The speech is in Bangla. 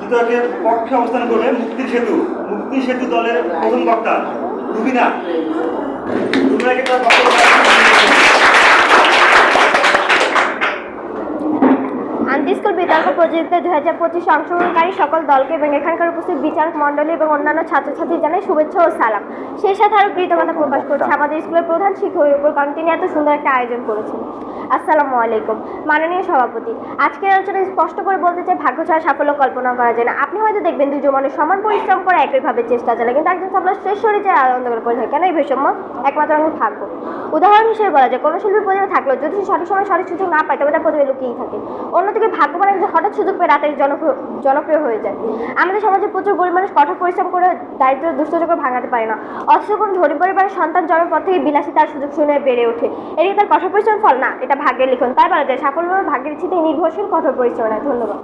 মুক্তিযোদ্ধাদের পক্ষে অবস্থান করবে মুক্তি সেতু দলের প্রথম বক্তা রুবিনা। রুবিনাকে তার বক্তব্য আন্তঃস্কুল বিতর্ক প্রতিযোগিতা 2025 অংশগ্রহণকারী সকল দলকে এবং এখানকার উপস্থিত বিচারক মণ্ডলী এবং অন্যান্য ছাত্রছাত্রী জানাই শুভেচ্ছা ও সালাম। সেই সাথে আরও কৃতজ্ঞতা প্রকাশ করছি আমাদের স্কুলের প্রধান শিক্ষকের উপর, কারণ তিনি এত সুন্দর একটা আয়োজন করেছেন। আসসালামু আলাইকুম মাননীয় সভাপতি, আজকের আলোচনায় স্পষ্ট করে বলতে চাই, ভাগ্য ছাড়া সাফল্য কল্পনা করা যায় না। আপনি হয়তো দেখবেন দুজন মানুষ সমান পরিশ্রম করে একইভাবে চেষ্টা চালায়, কিন্তু একজন সাফল্য শেষ শরীরে আনন্দ করে থাকে। কেন এই বৈষম্য? একমাত্র আমি ভাগ্য। উদাহরণ হিসেবে বলা যায়, কোনো শিল্পীর প্রতিভা থাকলেও যদি সে সঠিক সময় সঠিক সুযোগ না পায় তবে তার প্রতিভা লুকিয়েই থাকে। অন্যদিকে ভাগ্যবান একজন হঠাৎ সুযোগ পেয়ে রাতের জনপ্রিয় হয়ে যায়। আমাদের সমাজে প্রচুর গরিব মানুষ কঠোর পরিশ্রম করে দারিদ্র দুষ্টচক্র ভাঙাতে পারে না, অথচ কোনো ধনী পরিবারের সন্তান জন্মের পর থেকে বিলাসী তার সুযোগ শুনে বেড়ে ওঠে। এটি তার কঠোর পরিশ্রম ফল না, এটা ভাগ্যের লিখন। তাই বলা যায় সাফল্য ভাগ্যের ইচ্ছেতে নির্ভরশীল, কঠোর পরিশ্রম নয়। ধন্যবাদ।